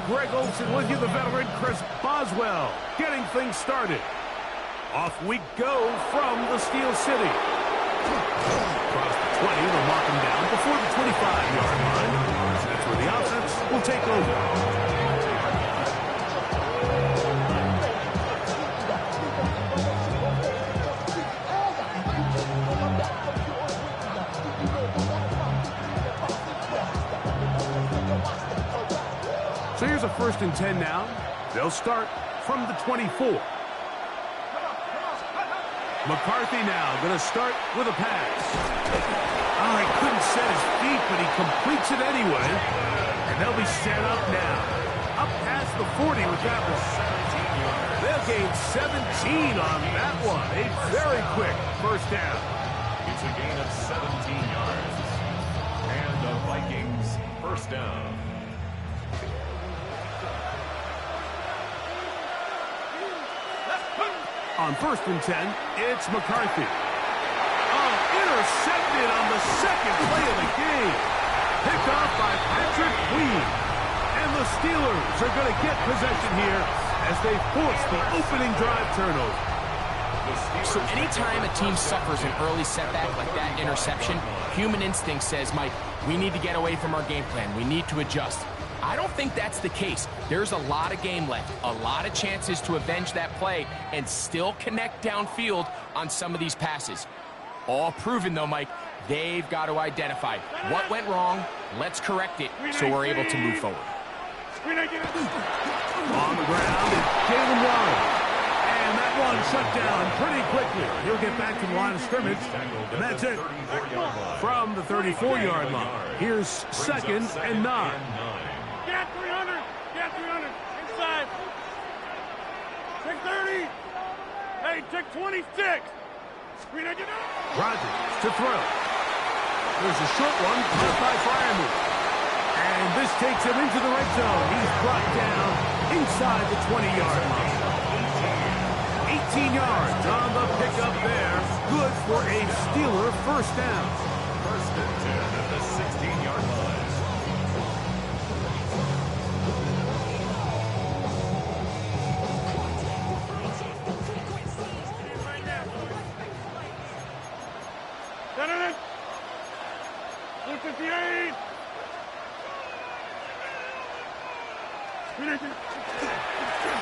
Greg Olsen with you, the veteran Chris Boswell, getting things started. Off we go from the Steel City. Across the 20, they'll mark him down before the 25-yard line. That's where the offense will take over. So here's a 1st and 10 now. They'll start from the 24. McCarthy now going to start with a pass. Oh, he couldn't set his feet, but he completes it anyway. And they'll be set up now. Up past the 40 with that one. They'll gain 17 on that one. A very quick 1st down. It's a gain of 17 yards. And the Vikings 1st down. On 1st and 10, it's McCarthy. Oh, intercepted on the 2nd play of the game. Picked off by Patrick Queen. And the Steelers are going to get possession here as they force the opening drive turnover. So anytime a team suffers an early setback like that interception, human instinct says, Mike, we need to get away from our game plan. We need to adjust. I don't think that's the case. There's a lot of game left, a lot of chances to avenge that play and still connect downfield on some of these passes. All proven, though, Mike, they've got to identify what went wrong, let's correct it so we're able to move forward. On the ground, it's Jalen Warren. And that one shut down pretty quickly. He'll get back to the line of scrimmage, and that's it. From the 34-yard line, here's 2nd and 9. Get 300! Get 300! Inside! Check 30! Hey, check 26! Rodgers to throw. There's a short one caught by Fryermuth. And this takes him into the red zone. He's brought down inside the 20-yard line. 18 yards on the pickup there. Good for a Steeler 1st down. 1st and 10 at the 16-yard line.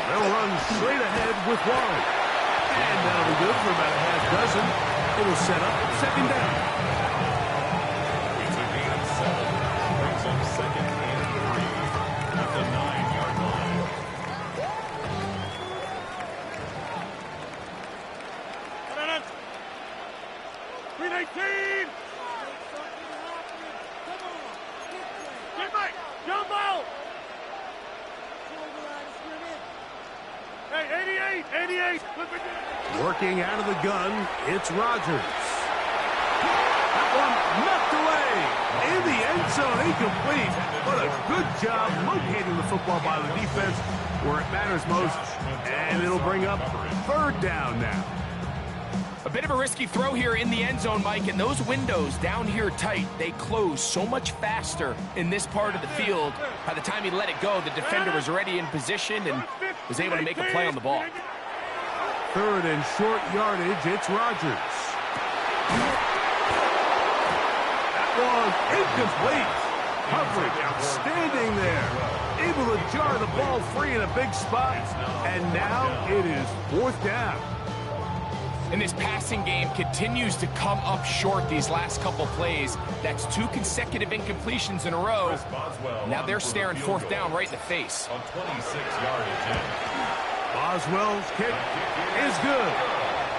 They'll run straight ahead with Warren. And that'll be good for about a half dozen. It'll set up 2nd down. It's a gain of 7. Brings up 2nd and 3 at the 9-yard line. Get back! Jump out! Hey, 88! 88! Working out of the gun, it's Rodgers. That one knocked away. In the end zone, incomplete. But a good job locating the football by the defense where it matters most. And it'll bring up 3rd down now. A bit of a risky throw here in the end zone, Mike, and those windows down here tight, they close so much faster in this part of the field. By the time he let it go, the defender was already in position and was able to make a play on the ball. 3rd and short yardage, it's Rodgers. That was incomplete. Coverage outstanding there. Able to jar the ball free in a big spot. And now it is 4th down. And this passing game continues to come up short these last couple plays. That's 2 consecutive incompletions in a row. Now they're staring 4th down right in the face. A 26-yard attempt. Boswell's kick is good.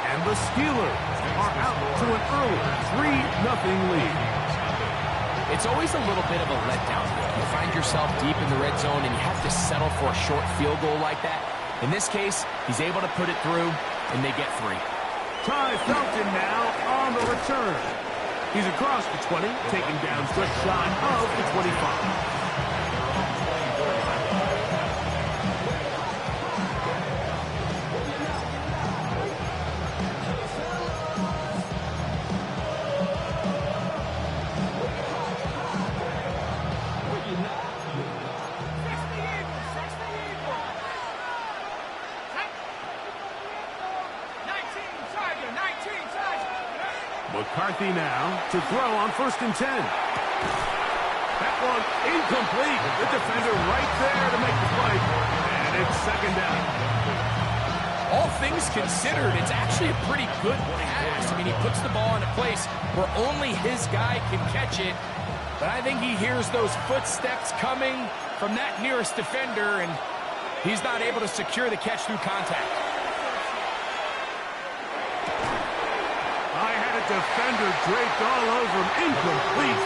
And the Steelers are out to an early 3-0 lead. It's always a little bit of a letdown. You find yourself deep in the red zone and you have to settle for a short field goal like that. In this case, he's able to put it through, and they get 3. Ty Felton now on the return. He's across the 20, taken down just shy of the 25. McCarthy now to throw on 1st and 10. That one incomplete. The defender right there to make the play. And it's 2nd down. All things considered, it's actually a pretty good pass. I mean, he puts the ball in a place where only his guy can catch it. But I think he hears those footsteps coming from that nearest defender, and he's not able to secure the catch through contact. I had a defender draped all over him. Incomplete.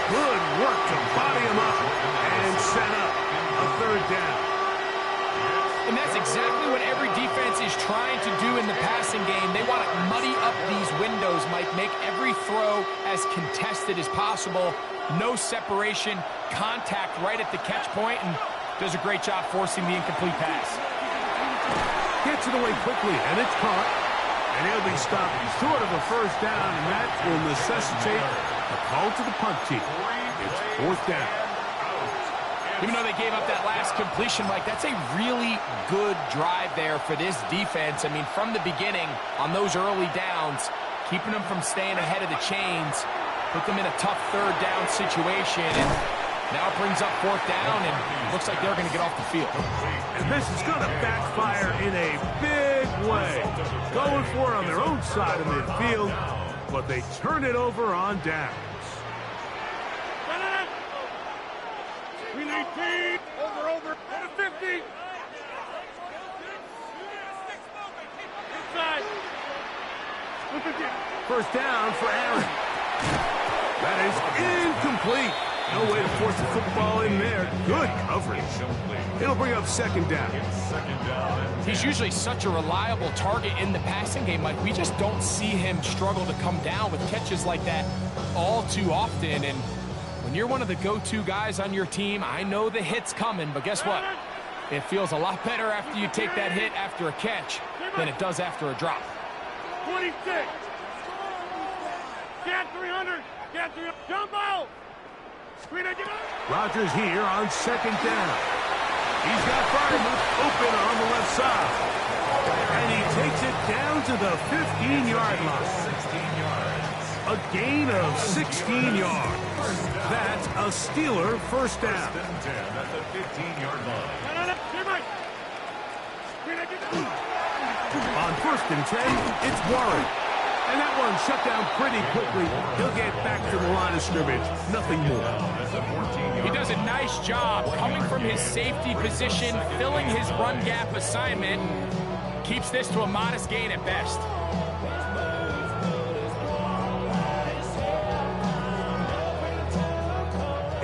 Good work to body him up and set up a 3rd down. And that's exactly what every defense is trying to do in the passing game. They want to muddy up these windows, Mike, make every throw as contested as possible. No separation, contact right at the catch point, and does a great job forcing the incomplete pass. Gets it away quickly, and it's caught. And he'll be stopped short of a 1st down, and that will necessitate a call to the punt team. It's 4th down. Even though they gave up that last completion, Mike, that's a really good drive there for this defense. I mean, from the beginning, on those early downs, keeping them from staying ahead of the chains, put them in a tough 3rd down situation, and now it brings up 4th down, and looks like they're going to get off the field. And this is going to backfire in a big way. Going for it on their own side of midfield, but they turn it over on downs. 319. Over. Go to 50. Inside. 1st down for Aaron. That is incomplete. No way to force the football in there. Good coverage. It'll bring up 2nd down. He's usually such a reliable target in the passing game, Mike. We just don't see him struggle to come down with catches like that all too often. And when you're one of the go-to guys on your team, I know the hit's coming, but guess what? It feels a lot better after you take that hit after a catch than it does after a drop. 26. Get 300. Get 300. Jump out. Rodgers here on 2nd down. He's got Freiermuth open on the left side. And he takes it down to the 15-yard line. 16 yards. A gain of 16 yards. That's a Steeler 1st down. 1st and 10 at the 15-yard line. On 1st and 10, it's Warren. And that one shut down pretty quickly. He'll get back to the line of scrimmage. Nothing more. He does a nice job coming from his safety position, filling his run gap assignment. Keeps this to a modest gain at best.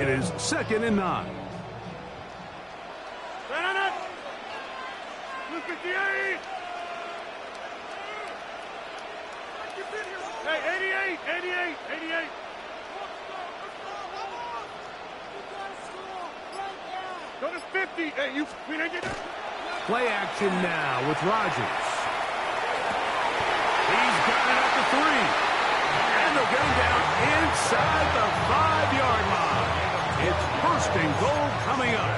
It is 2nd and 9. 58. Hey, 88. Go to 50. Hey, you. Play action now with Rodgers. He's got it at the 3. And they'll get him down inside the 5-yard line. It's 1st and goal coming up.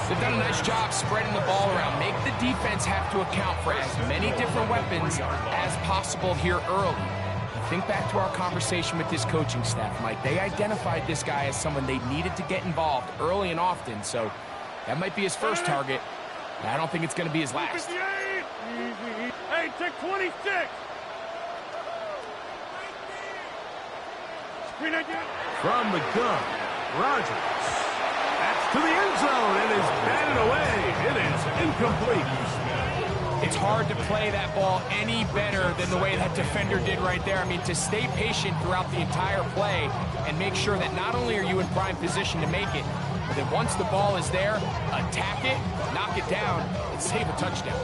They've done a nice job spreading the ball around. Make the defense have to account for as many different weapons as possible here early. Think back to our conversation with this coaching staff, Mike. They identified this guy as someone they needed to get involved early and often, so that might be his first target. But I don't think it's going to be his last. Hey, take 26. From the gun, Rodgers. That's to the end zone and is batted away. It is incomplete. It's hard to play that ball any better than the way that defender did right there. I mean, to stay patient throughout the entire play and make sure that not only are you in prime position to make it, but that once the ball is there, attack it, knock it down, and save a touchdown.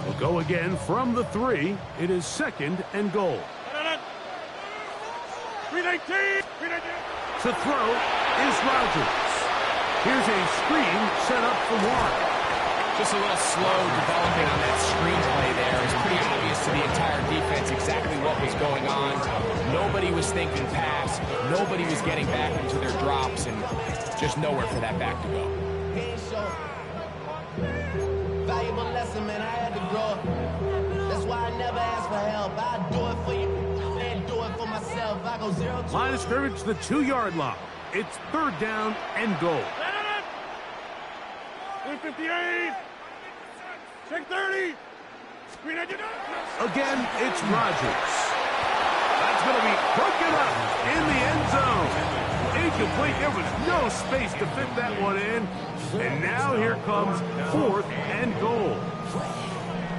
We'll go again from the 3. It is 2nd and goal. 319. To throw is Rodgers. Here's a screen set up for Warren. Just a little slow developing on that screenplay there. It's pretty obvious to the entire defense exactly what was going on. Nobody was thinking pass. Nobody was getting back into their drops, and just nowhere for that back to go. valuable lesson, man. I had to grow up. That's why I never ask for help. I do it for you and do it for myself. I go 0-2. Line of scrimmage, the 2-yard line. It's third down and goal. 58. Check 30. Again, it's Rodgers. That's going to be broken up in the end zone. Incomplete. There was no space to fit that one in. And now here comes fourth and goal.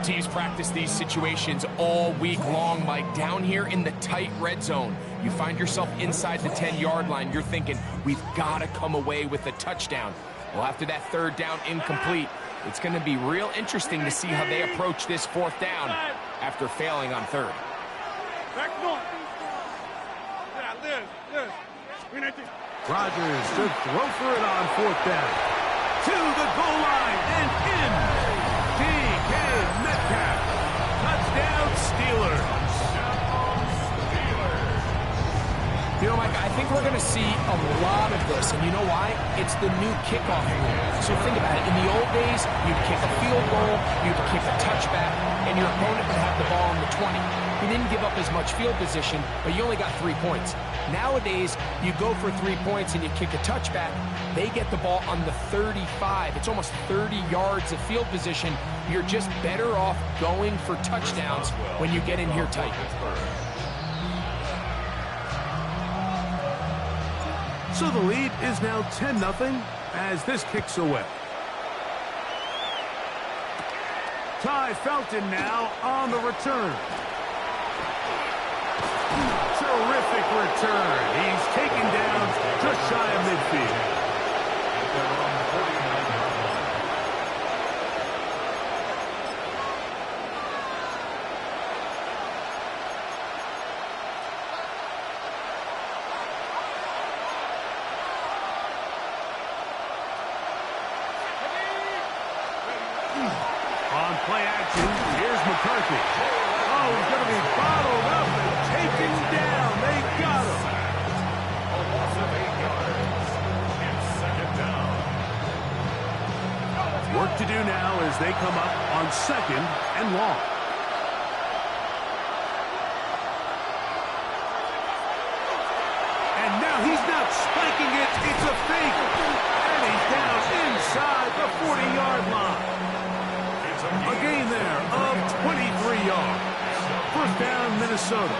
Teams practice these situations all week long, Mike. Down here in the tight red zone, you find yourself inside the 10-yard line. You're thinking, we've got to come away with a touchdown. Well, after that third down incomplete, it's going to be real interesting to see how they approach this fourth down after failing on third. Back north. Yeah, Liz. Rodgers to throw for it on fourth down. To the goal line and in. DK Metcalf. Touchdown Steelers. You know, Mike, I think we're going to see a lot of this, and you know why? It's the new kickoff rule. So think about it. In the old days, you'd kick a field goal, you'd kick a touchback, and your opponent would have the ball on the 20. You didn't give up as much field position, but you only got 3 points. Nowadays, you go for 3 points and you kick a touchback. They get the ball on the 35. It's almost 30 yards of field position. You're just better off going for touchdowns when you get in here tight. So the lead is now 10-0 as this kicks away. Ty Felton now on the return. Terrific return. He's taken down just shy of midfield. On play action, here's McCarthy. Oh, he's going to be bottled up and taken down. They got him. Work to do now as they come up on second and long. And now he's not spiking it. It's a fake. And he's down inside the 40-yard line. A gain there of 23 yards. First down, Minnesota.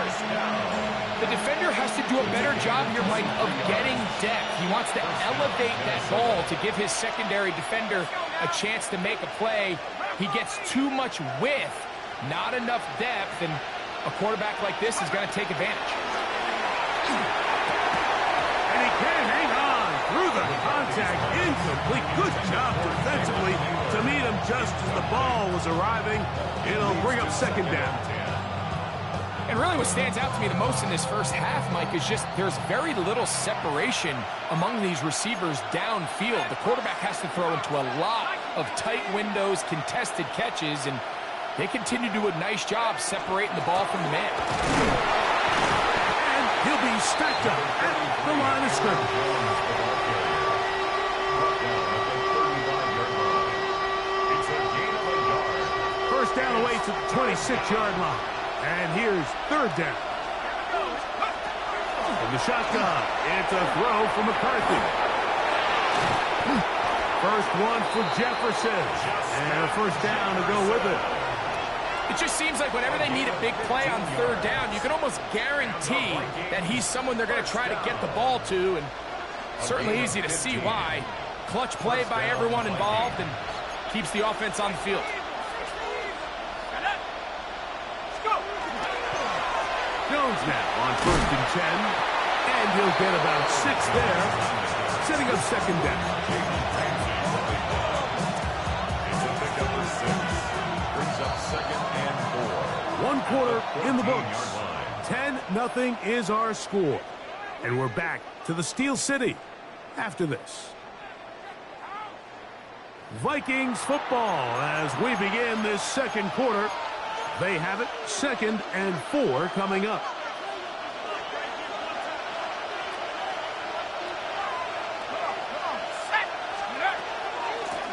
The defender has to do a better job here, Mike, of getting depth. He wants to elevate that ball to give his secondary defender a chance to make a play. He gets too much width, not enough depth, and a quarterback like this is going to take advantage. And he can hang on through the contact. Incomplete. Good job defensively to meet him just as the ball was arriving. It'll bring up second down. And really what stands out to me the most in this first half, Mike, is just there's very little separation among these receivers downfield. The quarterback has to throw into a lot of tight windows, contested catches, and they continue to do a nice job separating the ball from the man. And he'll be stacked up at the line of scrimmage. First down away to the 26-yard line. And here's third down. From the shotgun, it's a throw for McCarthy. First one for Jefferson. And a first down to go with it. It just seems like whenever they need a big play on third down, you can almost guarantee that he's someone they're going to try to get the ball to, and certainly easy to see why. Clutch play by everyone involved and keeps the offense on the field. Jones now on first and 10, and he'll get about 6 there, setting up second down. Brings up second and 4. 1 quarter in the books. 10-0 is our score. And we're back to the Steel City after this. Vikings football as we begin this second quarter. They have it, second and 4 coming up.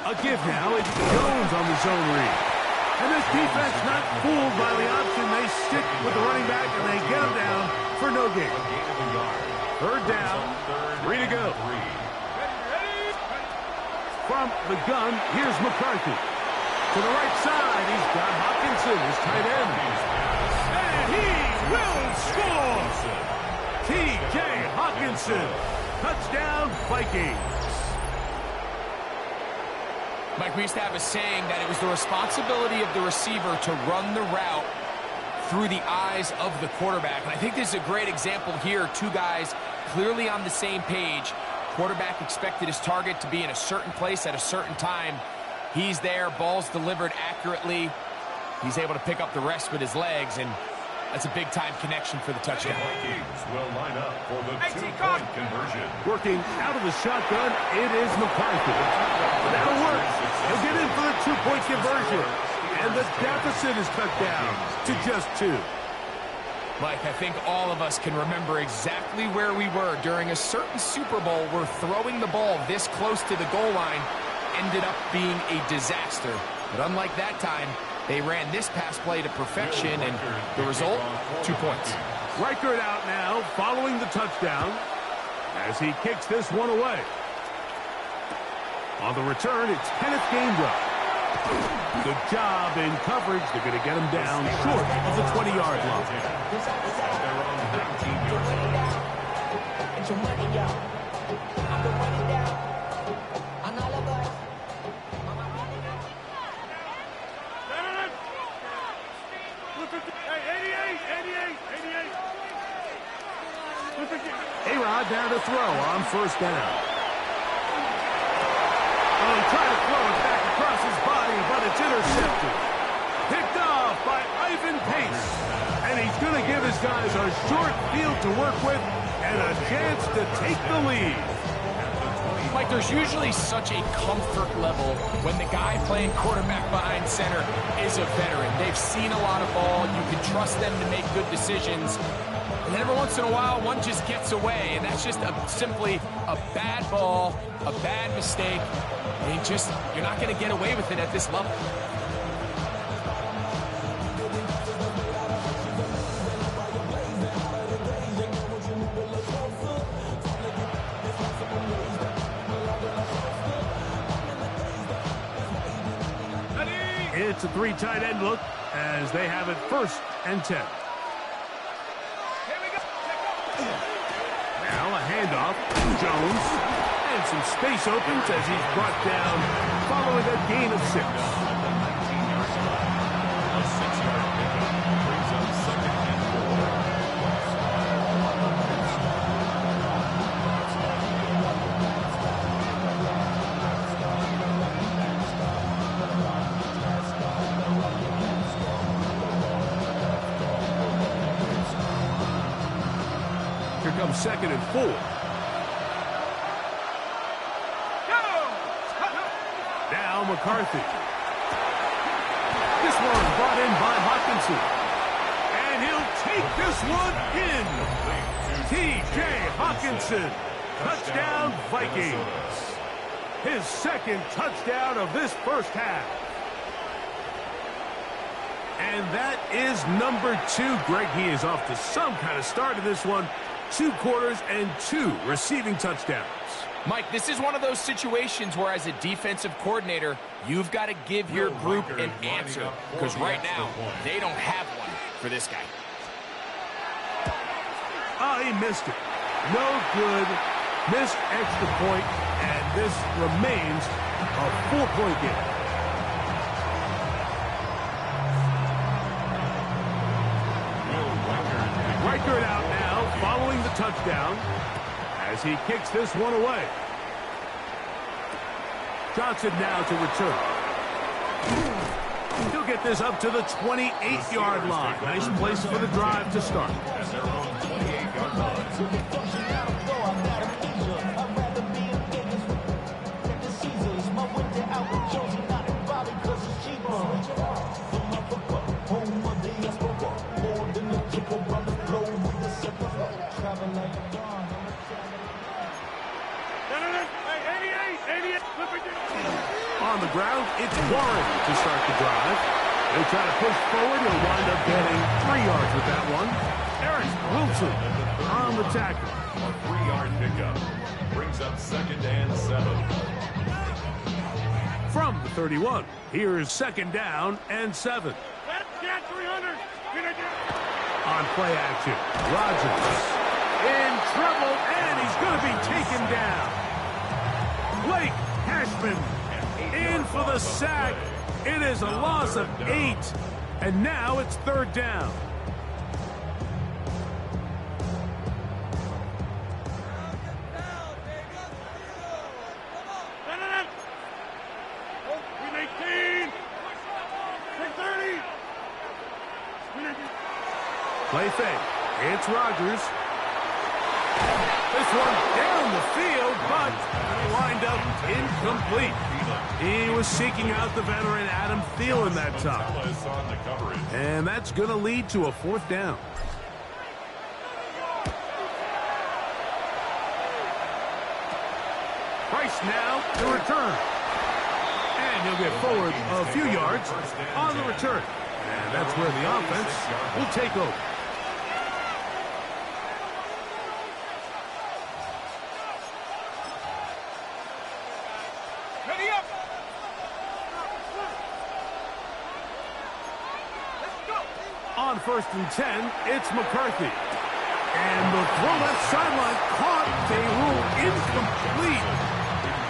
A give now. It's Jones on the zone read. And this defense not fooled by the option. They stick with the running back, and they get him down for no gain. Third down, 3 to go. From the gun, here's McCarthy. To the right side, he's got Hawkinson, his tight end. And he will score! T.J. Hawkinson. Touchdown, Vikings. Mike, we used to have a saying that it was the responsibility of the receiver to run the route through the eyes of the quarterback. And I think this is a great example here. Two guys clearly on the same page. Quarterback expected his target to be in a certain place at a certain time. He's there, ball's delivered accurately. He's able to pick up the rest with his legs, and that's a big-time connection for the touchdown. Vikings will line up for the two-point conversion. Working out of the shotgun, it is McCarthy. That'll work. He'll get in for the two-point conversion. And the deficit is cut down to just 2. Mike, I think all of us can remember exactly where we were during a certain Super Bowl where throwing the ball this close to the goal line ended up being a disaster. But unlike that time, they ran this pass play to perfection, and the result, 2 points. Reichert out now, following the touchdown, as he kicks this one away. On the return, it's Kenneth Gainwell. Good job in coverage. They're going to get him down short of the 20-yard line. They're on 19-yard line. A-Rod down to throw on first down. Oh, he tried to throw it back across his body, but it's intercepted. Picked off by Ivan Pace. And he's going to give his guys a short field to work with and a chance to take the lead. Mike, there's usually such a comfort level when the guy playing quarterback behind center is a veteran. They've seen a lot of ball. You can trust them to make good decisions. And then every once in a while, one just gets away, and that's just simply a bad ball, a bad mistake. And you're not going to get away with it at this level. It's a 3 tight end look as they have it 1st and 10. Now a handoff. Jones. And some space opens as he's brought down following a gain of 6. A 6-yard pickup brings up 2nd and 4. Here comes 2nd and 4. Now McCarthy. This one brought in by Hawkinson. And he'll take this one in. T.J. Hawkinson. Touchdown, Vikings. His 2nd touchdown of this first half. And that is number 2. Greg, he is off to some kind of start in this one. 2 quarters and 2 receiving touchdowns. Mike, this is one of those situations where as a defensive coordinator, you've got to give your group an answer. Because right now, they don't have one for this guy. Oh, he missed it. No good. Missed extra point, and this remains a 4-point game. Reichert out now, following the touchdown, as he kicks this one away. Johnson now to return. He'll get this up to the 28-yard line. Nice place for the drive to start. As they're on 28-yard line. On on the ground. It's Warren to start the drive. They try to push forward. He'll wind up getting 3 yards with that one. Eric Wilson on the tackle. A 3-yard pickup. Brings up 2nd and 7. From the 31, here's 2nd down and 7. Get 300. On play action, Rodgers in trouble, and he's going to be taken down. Blake Cashman in for the sack. It is a loss of 8, and now it's 3rd down. Play fake. It's Rodgers. This one down the field, but wind up incomplete. He was seeking out the veteran Adam Thielen that time. And that's going to lead to a 4th down. Price now to return. And he'll get forward a few yards on the return. And that's where the offense will take over. Ready up. On 1st and 10, it's McCarthy. And the throw left sideline caught. They rule incomplete.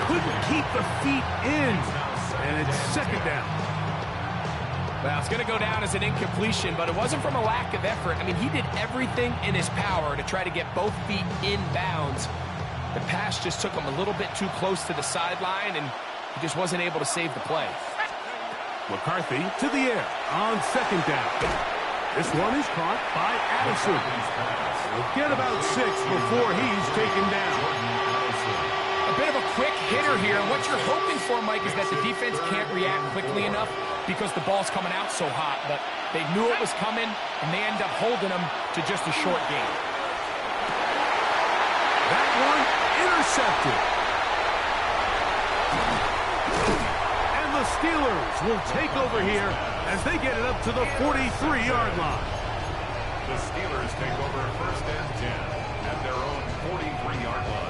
Couldn't keep the feet in. And it's 2nd down. Well, it's going to go down as an incompletion, but it wasn't from a lack of effort. I mean, he did everything in his power to try to get both feet in bounds. The pass just took him a little bit too close to the sideline, and he just wasn't able to save the play. McCarthy to the air on 2nd down. This one is caught by Addison. He'll get about 6 before he's taken down. A bit of a quick hitter here. What you're hoping for, Mike, is that the defense can't react quickly enough because the ball's coming out so hot. But they knew it was coming, and they end up holding them to just a short gain. That one intercepted. And the Steelers will take over here as they get it up to the 43-yard line. The Steelers take over 1st and 10 at their own 43-yard line.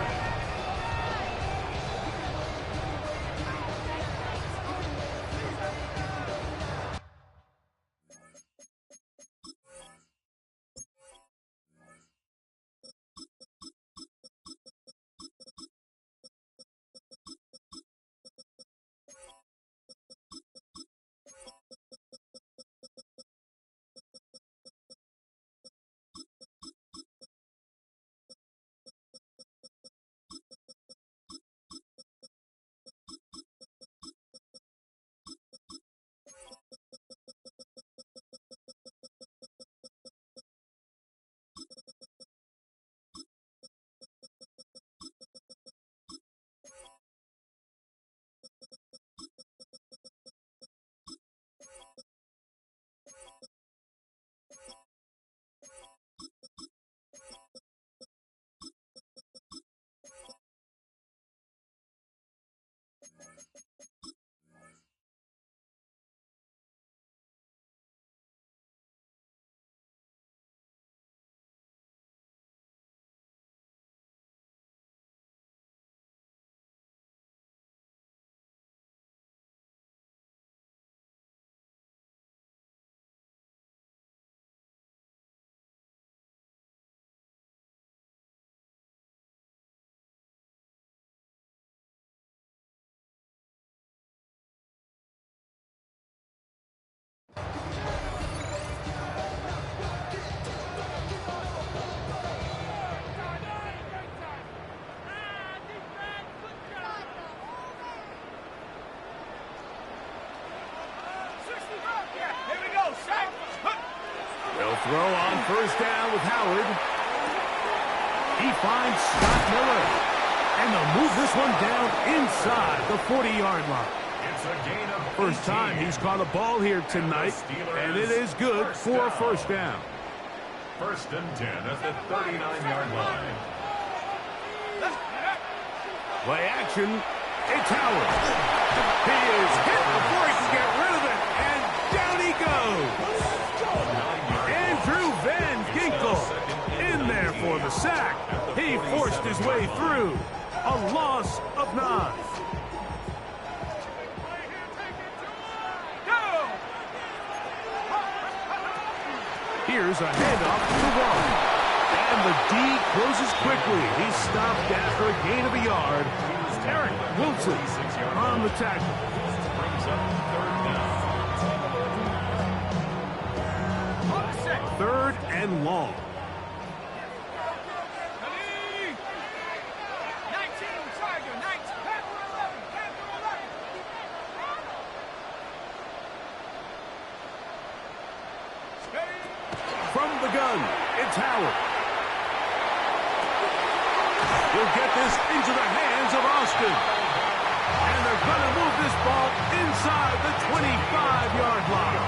They'll throw on 1st down with Howard. He finds Scott Miller. And they'll move this one down inside the 40-yard line. It's a gain of 18. First time he's caught a ball here tonight, and it is good for a 1st down. 1st and 10 at the 39-yard line. Play action. It's Howard. He is hit before he can get rid of it, and down he goes. Andrew Van Ginkel in there for the sack. He forced his way through. A loss of 9. Here's a handoff to Warren. And the D closes quickly. He's stopped after a gain of a yard. Eric Wilson on the tackle. Brings up third down. 3rd and long. From the gun, it's Howard. He'll get this into the hands of Austin. And they're going to move this ball inside the 25-yard line.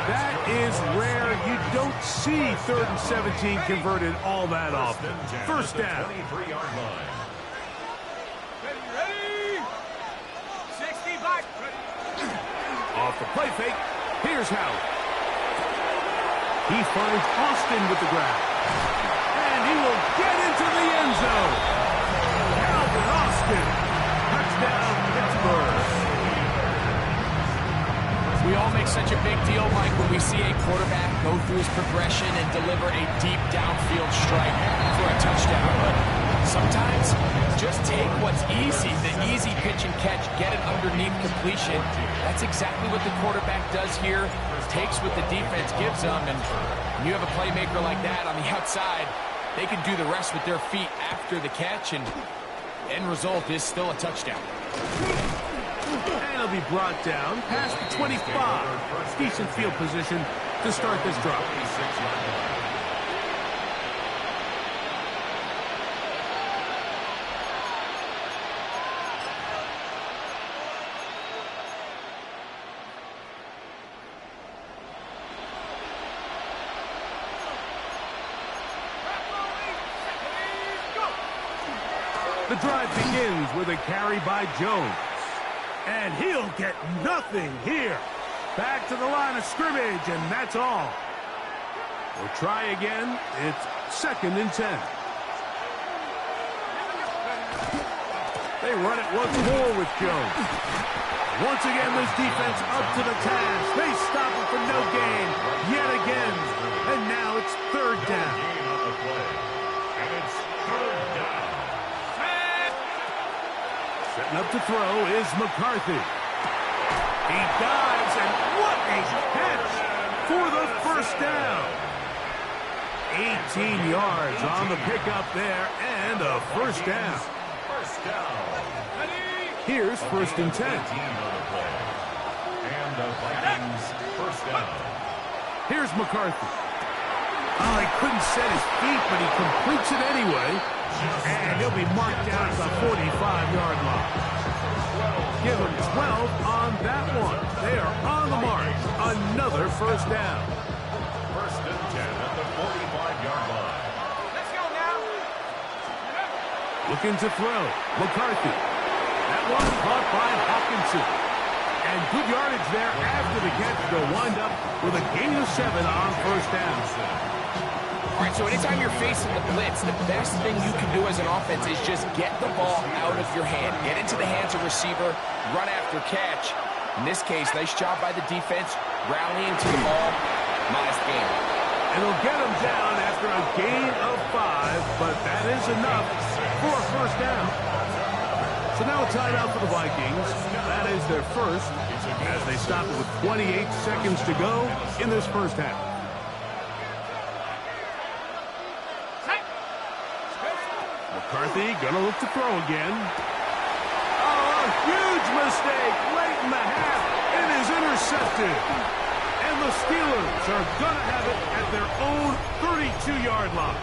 That is rare. You don't see 3rd and 17 converted all that often. First down. 23-yard line. Off the play fake, here's Howard. He finds Austin with the grab. And he will get into the end zone. Calvin Austin. Touchdown, Pittsburgh. We all make such a big deal, Mike, when we see a quarterback go through his progression and deliver a deep downfield strike for a touchdown. But sometimes just take what's easy, the easy pitch and catch, get it underneath completion. That's exactly what the quarterback does here. Takes what the defense gives them, and when you have a playmaker like that on the outside, they can do the rest with their feet after the catch, and end result is still a touchdown. And he'll be brought down past the 25. Decent field position to start this drive. The drive begins with a carry by Jones. And he'll get nothing here. Back to the line of scrimmage, and that's all. We'll try again. It's 2nd and 10. They run it once more with Jones. Once again, this defense up to the task. They stop it for no gain yet again. And now it's 3rd down. And it's 3rd down. Setting up to throw is McCarthy. He dives, and what a catch for the first down. 18 yards on the pickup there, and a first down. First down. Here's 1st and 10. And the Vikings first down. Here's McCarthy. Oh, he couldn't set his feet, but he completes it anyway. And he'll be marked down at the 45-yard line. Give him 12 on that one. They are on the mark. Another first down. 1st and 10 at the 45-yard line. Let's go now. Looking to throw. McCarthy. That one caught by Hawkinson. And good yardage there after the catch. They'll wind up with a gain of 7 on first down. All right, so anytime you're facing the blitz, the best thing you can do as an offense is just get the ball out of your hand. Get into the hands of receiver, run after catch. In this case, nice job by the defense, rallying to the ball. Nice game. And they'll get him down after a gain of 5, but that is enough for a first down. So now a timeout for the Vikings. That is their first, as they stop it with 28 seconds to go in this first half. McCarthy gonna look to throw again. Oh, a huge mistake late in the half. It is intercepted. And the Steelers are gonna have it at their own 32-yard line.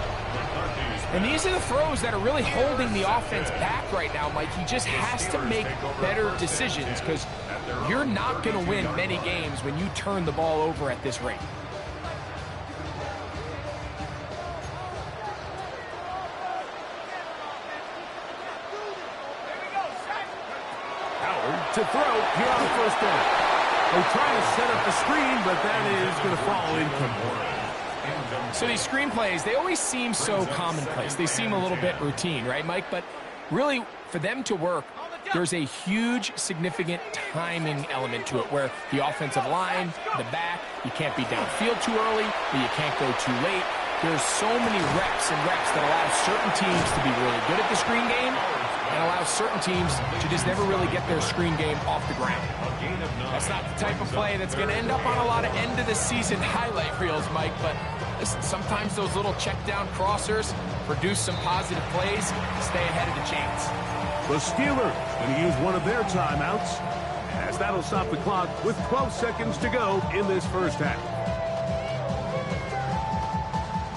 And these are the throws that are really holding the offense back right now, Mike. He just has to make better decisions because you're not going to win many games when you turn the ball over at this rate. to throw here on the first down. They're trying to set up the screen, but that is going to fall incomplete. So these screen plays, they always seem so commonplace. They seem a little bit routine, right, Mike? But really, for them to work, there's a huge, significant timing element to it where the offensive line, the back, you can't be downfield too early, but you can't go too late. There's so many reps and reps that allow certain teams to be really good at the screen game and allow certain teams to just never really get their screen game off the ground. That's not the type of play that's going to end up on a lot of end-of-the-season highlight reels, Mike, but listen, sometimes those little check-down crossers produce some positive plays, stay ahead of the chains. The Steelers going to use one of their timeouts, as that'll stop the clock with 12 seconds to go in this first half.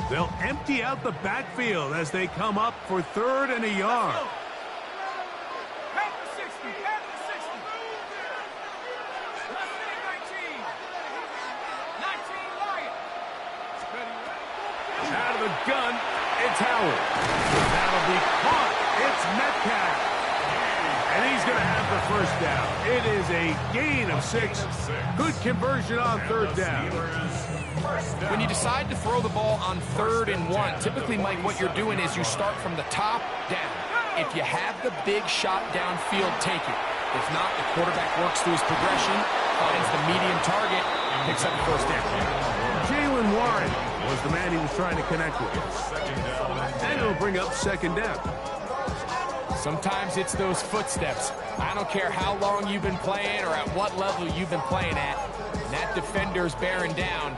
They'll empty out the backfield as they come up for 3rd and a yard. Out of the gun, it's Howard. That'll be caught. It's Metcalf. And he's going to have the first down. It is a gain of 6. Good conversion on 3rd down. When you decide to throw the ball on 3rd and 1, typically, Mike, what you're doing is you start from the top down. If you have the big shot downfield, take it. If not, the quarterback works through his progression, finds the medium target, picks up the first down. Jalen Warren was the man he was trying to connect with. And it'll bring up 2nd down. Sometimes it's those footsteps. I don't care how long you've been playing or at what level you've been playing at. And that defender's bearing down.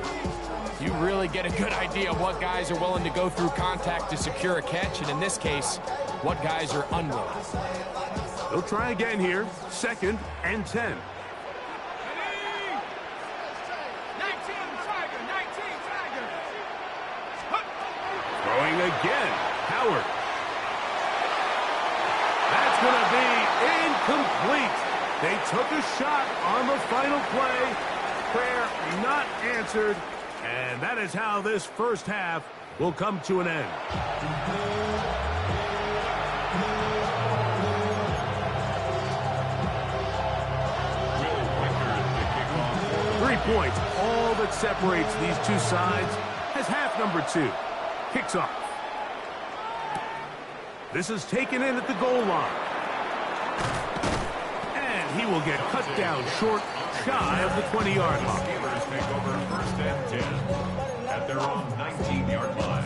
You really get a good idea of what guys are willing to go through contact to secure a catch, and in this case, what guys are unwilling. They'll try again here. 2nd and 10. Throwing again. Howard. That's going to be incomplete. They took a shot on the final play. Prayer not answered. And that is how this first half will come to an end. 3 points, all that separates these two sides, as half number 2 kicks off. This is taken in at the goal line. And he will get cut down short, shy of the 20-yard line. Steelers take over 1st and 10 at their own 19-yard line.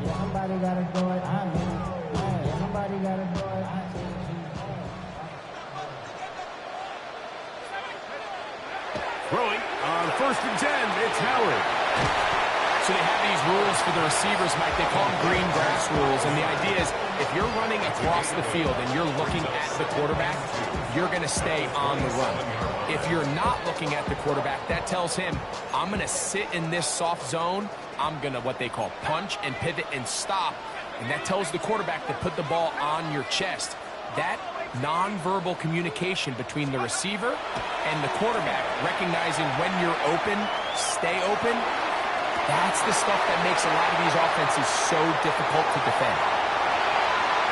Somebody gotta do it. Somebody gotta do it. Throwing on 1st and 10, it's Howard. So they have these rules for the receivers, Mike. They call them green grass rules. And the idea is if you're running across the field and you're looking at the quarterback, you're going to stay on the run. If you're not looking at the quarterback, that tells him, I'm going to sit in this soft zone. I'm going to what they call punch and pivot and stop. And that tells the quarterback to put the ball on your chest. That nonverbal communication between the receiver and the quarterback, recognizing when you're open, stay open, that's the stuff that makes a lot of these offenses so difficult to defend.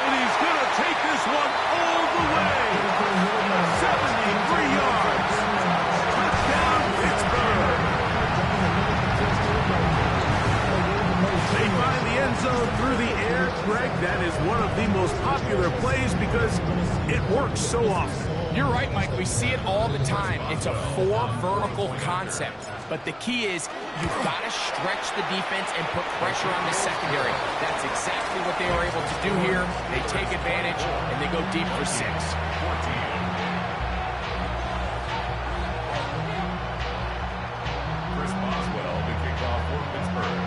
And he's going to take this one all the way. 73 yards. Touchdown, Pittsburgh. They find the end zone through the air. Greg, that is one of the most popular plays because it works so often. You're right, Mike. We see it all the time. It's a 4 vertical concept. But the key is you've got to stretch the defense and put pressure on the secondary. That's exactly what they were able to do here. They take advantage, and they go deep for 6. Chris Boswell to kick off for Pittsburgh.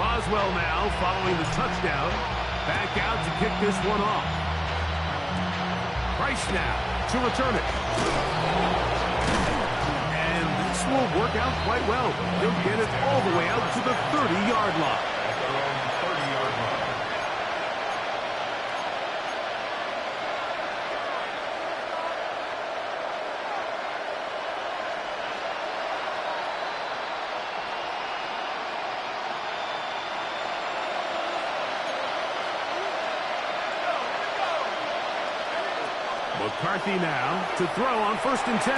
Boswell now following the touchdown. Back out to kick this one off. Price now to return it. And this will work out quite well. He'll get it all the way out to the 30-yard line. At their own 30-yard line. McCarthy now to throw on 1st and 10.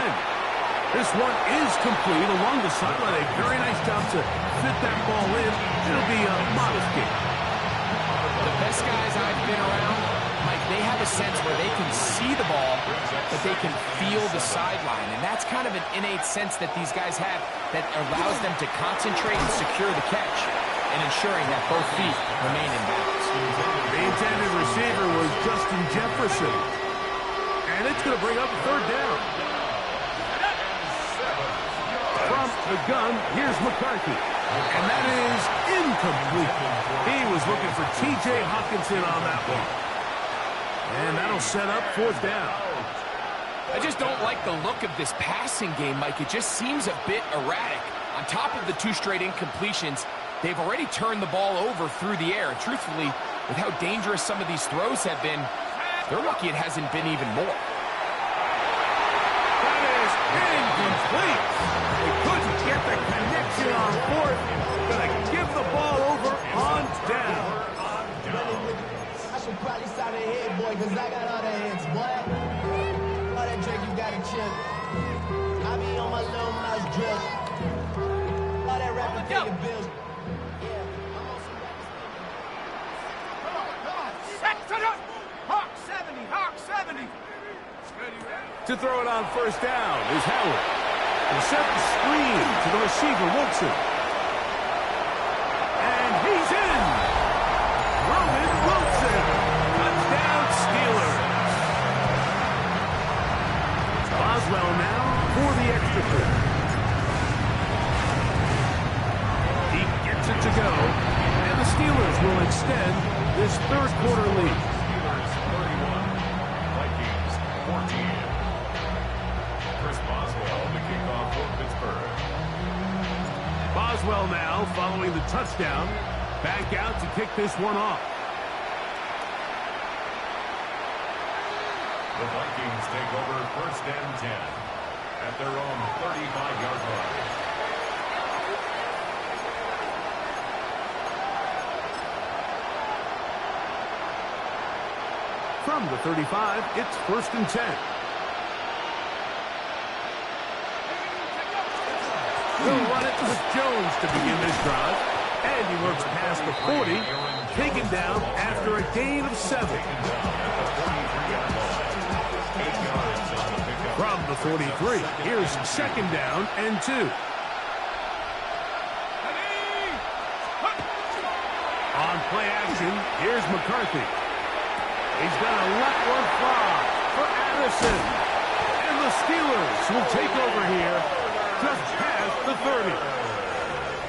This one is complete along the sideline. A very nice job to fit that ball in. It'll be a modest gain. The best guys I've been around, Mike, they have a sense where they can see the ball, but they can feel the sideline. And that's kind of an innate sense that these guys have that allows them to concentrate and secure the catch and ensuring that both feet remain in bounds. The intended receiver was Justin Jefferson. And it's going to bring up 3rd down. From the gun, here's McCarthy. And that is incomplete. He was looking for T.J. Hawkinson on that one. And that'll set up 4th down. I just don't like the look of this passing game, Mike. It just seems a bit erratic. On top of the 2 straight incompletions, they've already turned the ball over through the air. And truthfully, with how dangerous some of these throws have been, they're lucky it hasn't been even more. That is incomplete. They couldn't get the connection on 4th. Gonna give the ball over on down. I should probably sign a head, boy, because I got all the hits, boy. All that drink you got to chip. I be on my little mouse drip. All that rapping paying bills. Hawk 70, Hawk 70. To throw it on 1st down is Howard. He set the screen to the receiver, Wilson. And he's in. Roman Wilson. Touchdown, Steelers. Boswell now for the extra point. He gets it to go. And the Steelers will extend this 3rd quarter lead. Steelers 31, Vikings 14. Chris Boswell, the kickoff for Pittsburgh. Boswell now following the touchdown. Back out to kick this one off. The Vikings take over 1st and 10 at their own 35-yard line. From the 35, it's 1st and 10. They'll run it with Jones to begin this drive. And he works past the 40, taken down after a gain of 7. From the 43, here's 2nd down and 2. On play action, here's McCarthy. He's going to let one fly for Addison. And the Steelers will take over here just past the 30.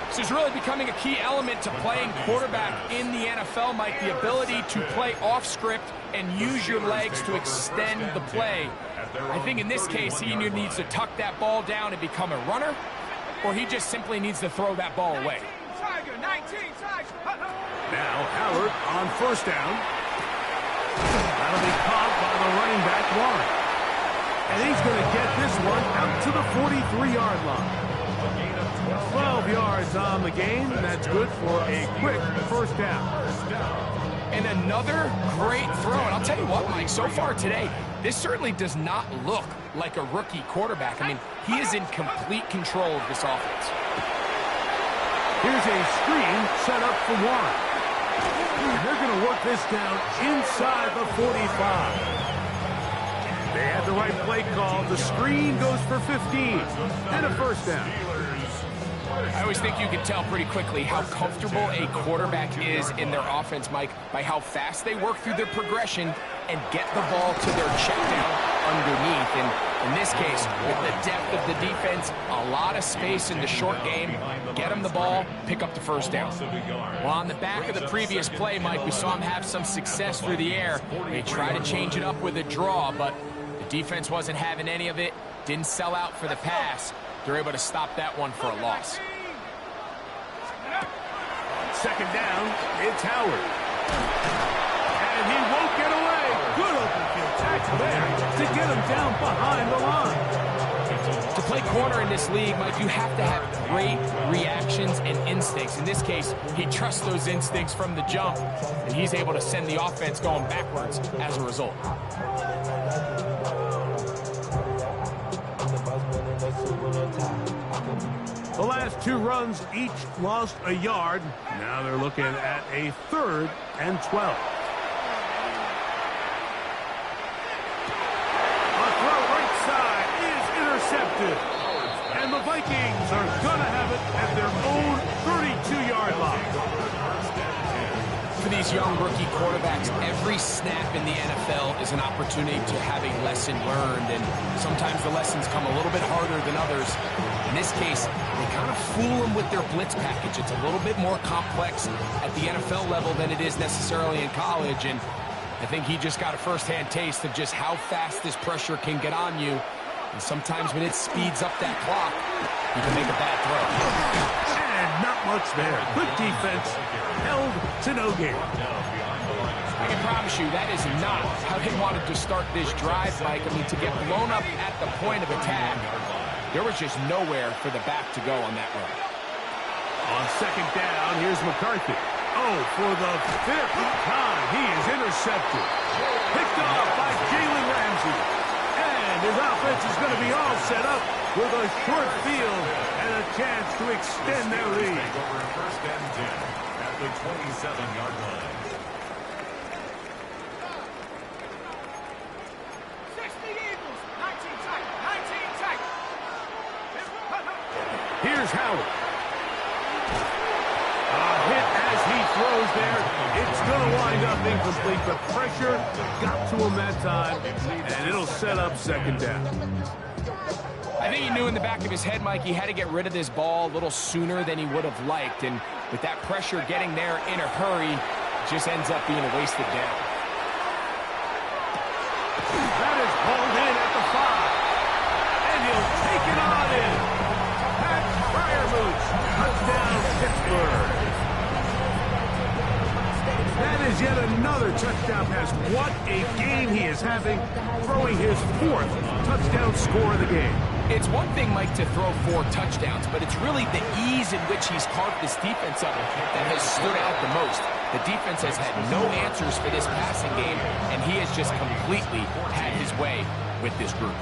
This is really becoming a key element to playing quarterback in the NFL, Mike. The ability to play off script and use your legs to extend the play. I think in this case, he either needs to tuck that ball down and become a runner, or he just simply needs to throw that ball away. Tiger, 19, Tiger. Now Howard on 1st down. That'll be caught by the running back, Warren. And he's going to get this one out to the 43-yard line. 12 yards on the game. That's good for a quick 1st down. And another great throw. And I'll tell you what, Mike, so far today, this certainly does not look like a rookie quarterback. I mean, he is in complete control of this offense. Here's a screen set up for Warren. And they're going to work this down inside the 45. They had the right play call. The screen goes for 15 and a 1st down. I always think you can tell pretty quickly how comfortable a quarterback is in their offense, Mike, by how fast they work through their progression and get the ball to their check down underneath. And in this case, with the depth of the defense, a lot of space in the short game, get them the ball, pick up the 1st down. Well, on the back of the previous play, Mike, we saw him have some success through the air. They tried to change it up with a draw, but the defense wasn't having any of it, didn't sell out for the pass. They're able to stop that one for a loss. 2nd down, it's Howard. And he won't get away. Good open field tackle there to get him down behind the line. To play corner in this league, Mike, you have to have great reactions and instincts. In this case, he trusts those instincts from the jump, and he's able to send the offense going backwards as a result. two runs each lost a yard. Now they're looking at a 3rd and 12. A throw right side is intercepted. And the Vikings are going to have it at their own 32-yard line. For these young rookie quarterbacks, every snap in the NFL is an opportunity to have a lesson learned, and sometimes the lessons come a little bit harder than others. In this case, they kind of fool them with their blitz package. It's a little bit more complex at the NFL level than it is necessarily in college, and I think he just got a first-hand taste of just how fast this pressure can get on you. And sometimes when it speeds up that clock, you can make a bad throw. And not much there. Good defense. Held to no gain. I can promise you that is not how they wanted to start this drive, Mike. I mean, to get blown up at the point of attack, there was just nowhere for the back to go on that run. On second down, here's McCarthy. Oh, for the 5th time, he is intercepted. Picked off by Jalen Ramsey. And his offense is going to be all set up with a short field and a chance to extend their lead. Over 1st and 10 at the 27-yard line. 60 Eagles, 19 tight, 19 tight. Here's Howard. A hit as he throws there. It's going to wind up incomplete, but pressure got to him that time, and it'll set up 2nd down. I think he knew in the back of his head, Mike, he had to get rid of this ball a little sooner than he would have liked, and with that pressure getting there in a hurry, it just ends up being a wasted down. That is hauled in at the 5, and he'll take it on in. Pat Fryermuth, touchdown Pittsburgh. That is yet another touchdown pass. What a game he is having, throwing his 4th touchdown score of the game. It's one thing, Mike, to throw 4 touchdowns, but it's really the ease in which he's carved this defense up that has stood out the most. The defense has had no answers for this passing game, and he has just completely had his way with this group.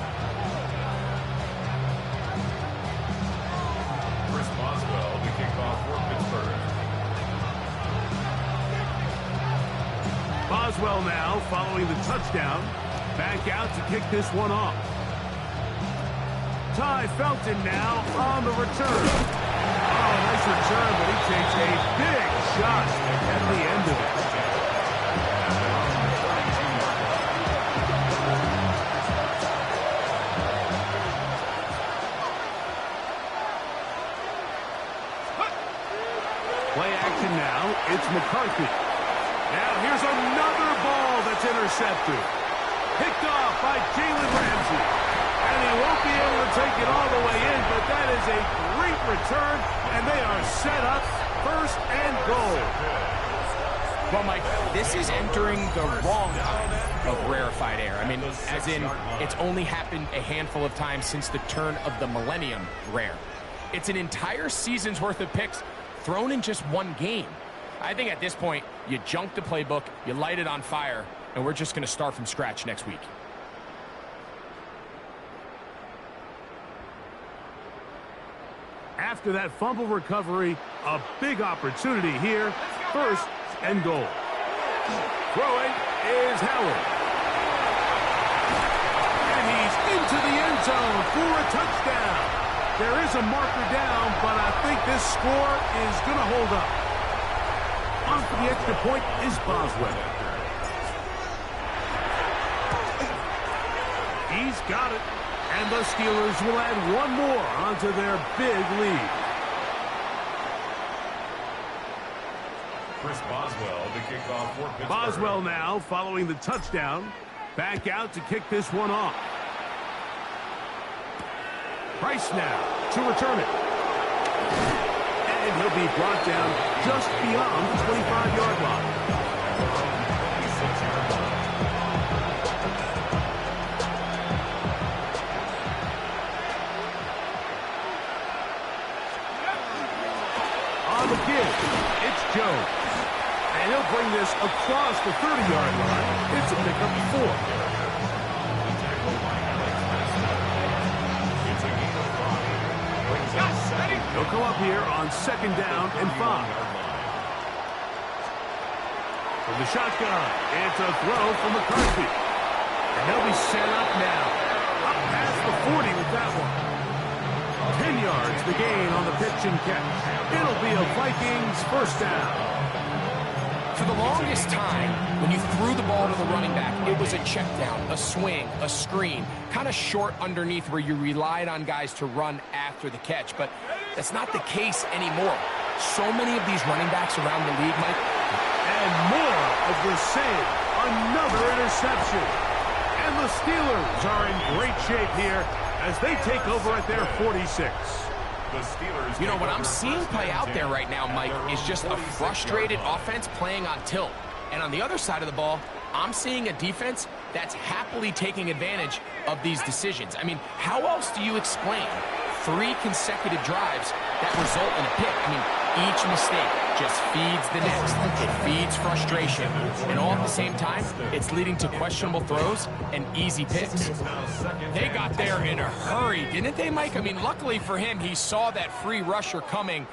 Chris Boswell, the kickoff for Pittsburgh. Boswell now following the touchdown. Back out to kick this one off. Ty Felton now on the return. Oh, nice return, but he takes a big shot at the end of it. Play action now. It's McCarthy. Now here's another ball that's intercepted. Picked off by Jalen Ramsey. And he won't be able to take it all the way in, but that is a great return, and they are set up 1st and goal. Well, Mike, this is entering the wrong kind of rarefied air. I mean, as in, it's only happened a handful of times since the turn of the millennium rare. It's an entire season's worth of picks thrown in just one game. I think at this point, you junk the playbook, you light it on fire, and we're just going to start from scratch next week. After that fumble recovery, a big opportunity here. 1st and goal. Throwing is Howard. And he's into the end zone for a touchdown. There is a marker down, but I think this score is going to hold up. On for the extra point is Boswell. He's got it. And the Steelers will add one more onto their big lead. Chris Boswell, the kickoff for Pittsburgh. Boswell now following the touchdown. Back out to kick this one off. Price now to return it. And he'll be brought down just beyond the 25-yard line. 26-yard line. On the give, it's Jones. And he'll bring this across the 30-yard line. It's a pickup 4. It's a gain of 5. Brings up 2nd They'll come up here on 2nd down and 5. From the shotgun, it's a throw from McCarthy. And they'll be set up now. Up past the 40 with that one. 10 yards the gain on the pitch and catch. It'll be a Vikings first down. For the longest time, when you threw the ball to the running back, it was a check down, a swing, a screen, kind of short underneath where you relied on guys to run after the catch. But that's not the case anymore. So many of these running backs around the league, Mike. And more of the same. Another interception. And the Steelers are in great shape here as they take over at their 46. The Steelers, you know, what I'm seeing play out there right now, Mike, is just a frustrated offense playing on tilt. And on the other side of the ball, I'm seeing a defense that's happily taking advantage of these decisions. I mean, how else do you explain 3 consecutive drives that result in a pick? I mean, each mistake just feeds the next. It feeds frustration. And all at the same time, it's leading to questionable throws and easy picks. They got there in a hurry, didn't they, Mike? I mean, luckily for him, he saw that free rusher coming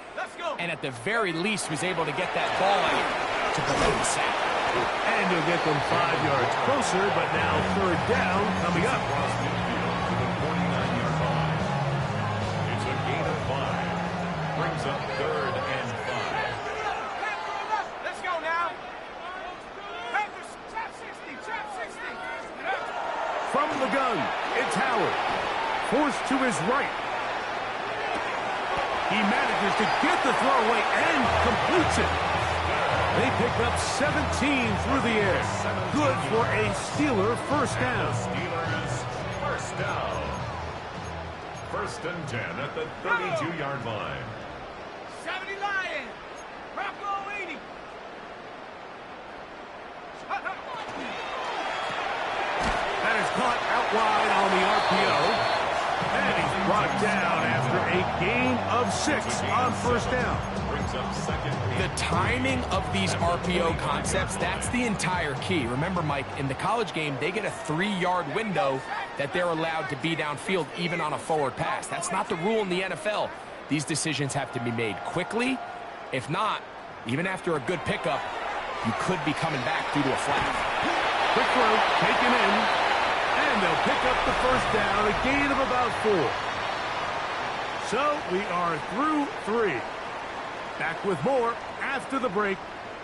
and at the very least was able to get that ball out to prevent the sack. And you'll get them 5 yards closer, but now 3rd down coming up. to the 49-yard line. It's a gain of 5. Brings up 3rd and 5. Let's go now. Panthers, trap 60, trap 60. From the gun, it's Howard. Forced to his right. He manages to get the throw away and completes it. They pick up 17 through the air. Good for a Steeler first down. Steelers first down. 1st and 10 at the 32-yard line. 70 Lions. Bronco 80. That is caught out wide on the RPO. And he's brought down after a gain of 6 on first down. Brings up 2nd. The timing of these RPO concepts, that's the entire key. Remember, Mike, in the college game, they get a 3-yard window that they're allowed to be downfield even on a forward pass. That's not the rule in the NFL. These decisions have to be made quickly. If not, even after a good pickup, you could be coming back due to a flag. Quick throw, taken in, and they'll pick up the first down, a gain of about 4. So we are through 3. Back with more after the break.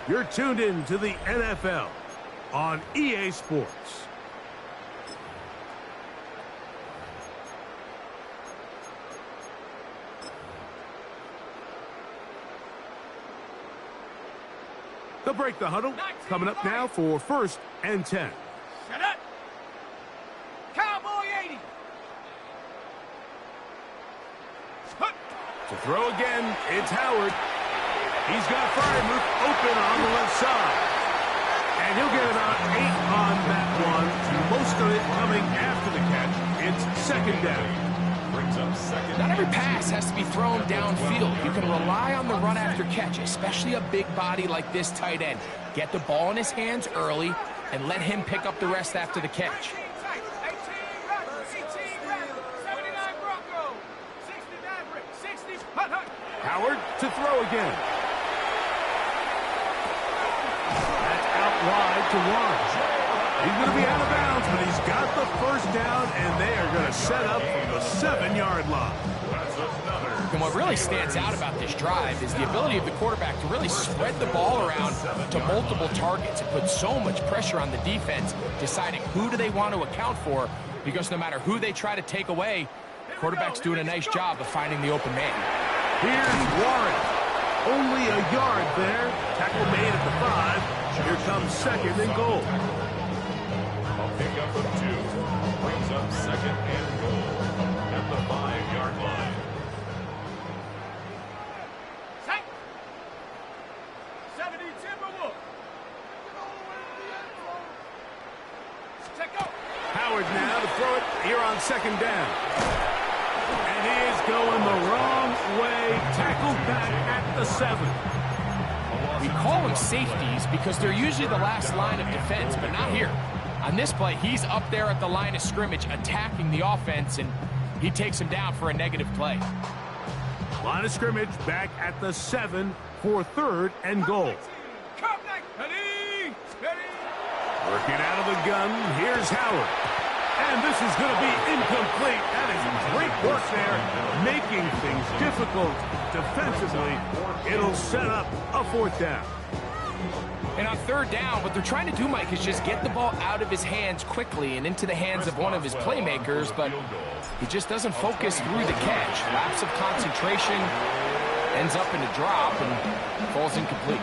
You're tuned in to the NFL on EA Sports. They'll break the huddle. Coming up now for 1st and 10. Shut up. Cowboy 80. To throw again, it's Howard. He's got Fryermuth open on the left side. And he'll get about 8 on that one. Most of it coming after the catch. It's 2nd down. Brings up 2nd. Not every pass has to be thrown downfield. You can rely on the run after catch, especially a big body like this tight end. Get the ball in his hands early and let him pick up the rest after the catch. 18 Rebels, 79 Bronco, 60 Maverick, 60 Hut Hut. Howard to throw again. That's out wide to Warren. He's going to be out of bounds, but he's got the first down, and they are going to set up from the 7-yard line. And what really stands out about this drive is the ability of the quarterback to really spread the ball around to multiple targets. It puts so much pressure on the defense, deciding who do they want to account for, because no matter who they try to take away, the quarterback's doing a nice job of finding the open man. Here's Warren. Only a yard there. Tackle made at the 5. Here comes 2nd and goal. A pickup of 2. Brings up 2nd and goal at the 5-yard line. Sight. 70 Timberwolf. Check out. Howard now to throw it here on 2nd down. And he is going the wrong way. Tackled back at the 7. We call them safeties because they're usually the last line of defense, but not here. On this play, he's up there at the line of scrimmage attacking the offense, and he takes him down for a negative play. Line of scrimmage back at the 7 for 3rd and goal. Come back. Ready. Ready. Working out of the gun, here's Howard. And this is going to be incomplete. That is great work there, making things difficult defensively. It'll set up a 4th down. And on 3rd down, what they're trying to do, Mike, is just get the ball out of his hands quickly and into the hands of one of his playmakers, but he just doesn't focus through the catch. Lapse of concentration, ends up in a drop and falls incomplete.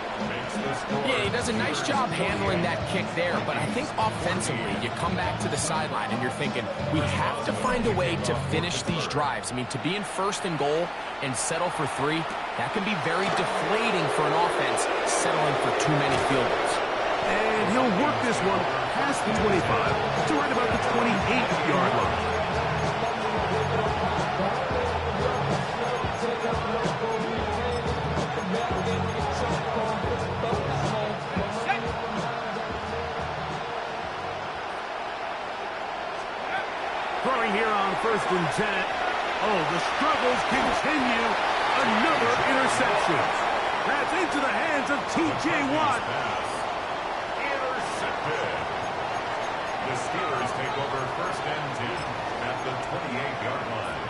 Yeah, he does a nice job handling that kick there, but I think offensively, you come back to the sideline and you're thinking, we have to find a way to finish these drives. I mean, to be in 1st and goal and settle for 3, that can be very deflating for an offense settling for too many field goals. And he'll work this one past the 25 to right about the 28-yard line. Throwing here on 1st and 10. Oh, the struggles continue. Another interception. That's into the hands of T.J. Watt. Intercepted. The Steelers take over 1st and 10 at the 28-yard line.